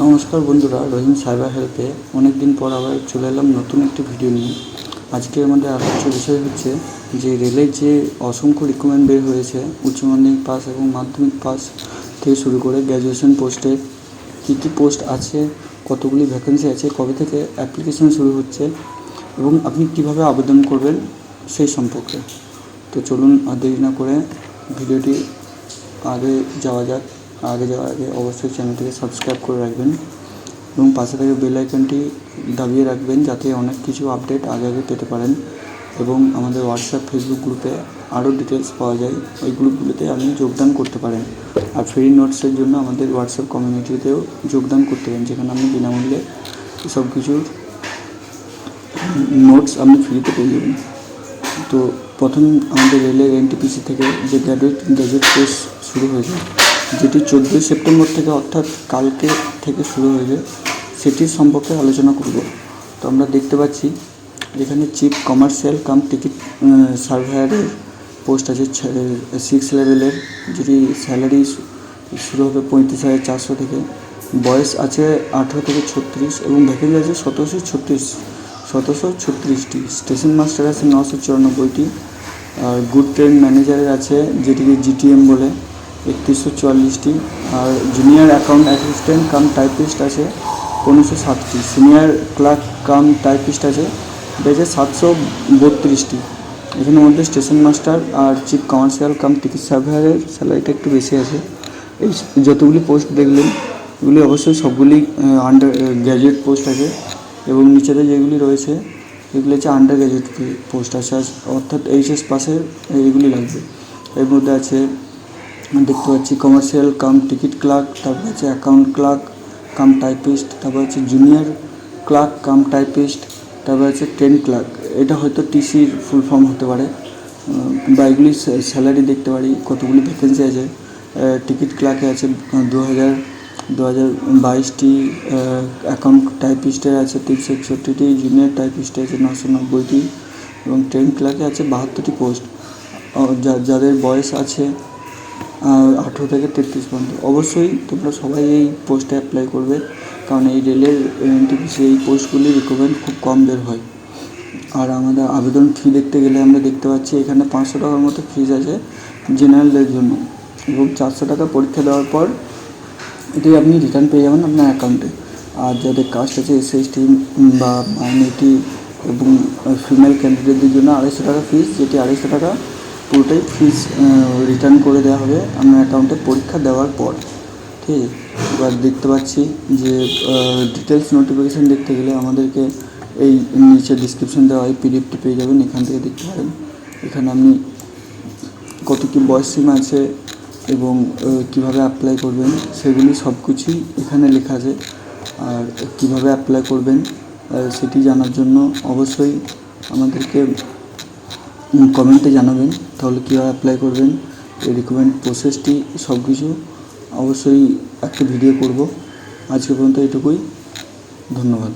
নমস্কার বন্ধুরা, রহিম সাইবার হেল্পে অনেক দিন পর আবার চলে এলাম নতুন একটি ভিডিও নিয়ে। আজকে আমাদের আলোচ্য বিষয় হচ্ছে যে রেলের যে অসংখ্য রিক্রুটমেন্ট বের হয়েছে উচ্চ মাধ্যমিক পাস এবং মাধ্যমিক পাস থেকে শুরু করে গ্র্যাজুয়েশন পোস্টে কী কী পোস্ট আছে, কতগুলি ভ্যাকেন্সি আছে, কবে থেকে অ্যাপ্লিকেশন শুরু হচ্ছে এবং আপনি কীভাবে আবেদন করবেন সেই সম্পর্কে। তো চলুন আর দেরি না করে ভিডিওটি আগে যাওয়ার আগে অবশ্যই চ্যানেলটিকে সাবস্ক্রাইব করে রাখবেন এবং পাশে থেকে বেল আইকনটি দাবিয়ে রাখবেন যাতে অনেক কিছু আপডেট আগে পেতে পারেন। এবং আমাদের হোয়াটসঅ্যাপ ফেসবুক গ্রুপে আরও ডিটেলস পাওয়া যায়, ওই গ্রুপগুলোতে আপনি যোগদান করতে পারেন। আর ফ্রি নোটসের জন্য আমাদের হোয়াটসঅ্যাপ কমিউনিটিতেও যোগদান করতে পারেন, যেখানে আপনি বিনামূল্যে সব কিছুর নোটস আপনি ফ্রিতে পেয়ে যাবেন। তো প্রথম আমাদের রেলের এনটিপিসি থেকে যে গ্র্যাজুয়েট কোর্স শুরু হয়েছে, যেটি 14 সেপ্টেম্বর থেকে অর্থাৎ কালকে থেকে শুরু হয়েছে, সেটির সম্পর্কে আলোচনা করব। তো আমরা দেখতে পাচ্ছি যেখানে চিফ কমার্শিয়াল কাম টিকিট সার্ভেয়ারের পোস্ট আছে 6 লেভেলের, যেটি স্যালারি শুরু হবে 35,400 থেকে। বয়স আছে 18 থেকে 36 এবং ভ্যাকেন্সি আছে 1736টি। স্টেশন মাস্টার আছে 994টি। আর গুড ট্রেন ম্যানেজারের আছে, যেটিকে জিটিএম বলে, 3144টি। আর junior account assistant cum typist আছে 1560টি। সিনিয়র ক্লার্ক কাম টাইপিস্ট আছে, এটা আছে 732টি। এখানের মধ্যে স্টেশন মাস্টার আর চিফ কমার্শিয়াল কাম টিকিট সার্ভেয়ারের স্যালারিটা একটু বেশি আছে। এই যতগুলি পোস্ট দেখলেন এগুলি অবশ্যই সবগুলি আন্ডার গ্র্যাজুয়েট পোস্ট আছে এবং নিচেতে যেগুলি রয়েছে এগুলি হচ্ছে আন্ডার গ্র্যাজুয়েট পোস্ট আছে, অর্থাৎ এইচএস পাসের এইগুলি লাগবে। এর মধ্যে আছে দেখতে পাচ্ছি কমার্শিয়াল কাম টিকিট ক্লার্ক, তারপর আছে অ্যাকাউন্ট ক্লার্ক কাম টাইপিস্ট, তারপর আছে জুনিয়র ক্লার্ক কাম টাইপিস্ট, তারপর আছে ট্রেন ক্লার্ক। এটা হয়তো টিসির ফুল ফর্ম হতে পারে, বা এগুলি স্যালারি দেখতে পারি কতগুলি ভ্যাকেন্সি আছে। টিকিট ক্লার্কে আছে 2022টি, অ্যাকাউন্ট টাইপিস্টের আছে 361টি, জুনিয়র টাইপিস্টের আছে 990টি এবং ট্রেন ক্লার্কে আছে 72টি পোস্ট, যাদের বয়স আছে 18 থেকে 33 পর্যন্ত। অবশ্যই তোমরা সবাই এই পোস্টে অ্যাপ্লাই করবে, কারণ এই রেলের এনটিপিসি এই পোস্টগুলির রিক্রুটমেন্ট খুব কম বের হয়। আর আমাদের আবেদন ফি দেখতে গেলে আমরা দেখতে পাচ্ছি এখানে 500 টাকার মতো ফিজ আছে জেনারেলদের জন্য এবং 400 টাকা পরীক্ষা দেওয়ার পর এটি আপনি রিটার্ন পেয়ে যাবেন আপনার অ্যাকাউন্টে। আর যাদের কাস্ট আছে SC/ST বা মাইনরিটি এবং ফিমেল ক্যান্ডিডেটদের জন্য 250 টাকা ফিজ, যেটি 250 টাকা পুরোটাই ফিজ রিটার্ন করে দেওয়া হবে আপনার অ্যাকাউন্টে পরীক্ষা দেওয়ার পর। ঠিক আছে, এবার দেখতে পাচ্ছি যে ডিটেলস নোটিফিকেশান দেখতে গেলে আমাদেরকে এই নিচে ডিসক্রিপশন দেওয়া হয়, পিডিএফটি পেয়ে যাবেন, এখান থেকে দেখতে পারেন। এখানে আপনি কত কী বয়স সীমা আছে এবং কীভাবে অ্যাপ্লাই করবেন সেগুলি সব কিছুই এখানে লেখা আছে। আর কীভাবে অ্যাপ্লাই করবেন সেটি জানার জন্য অবশ্যই আমাদেরকে কমেন্টে জানাবেন, তাহলে কীভাবে অ্যাপ্লাই করবেন, এই রিক্রুটমেন্ট প্রসেসটি সব কিছু অবশ্যই একটা ভিডিও করব। আজকে পর্যন্ত এটুকুই, ধন্যবাদ।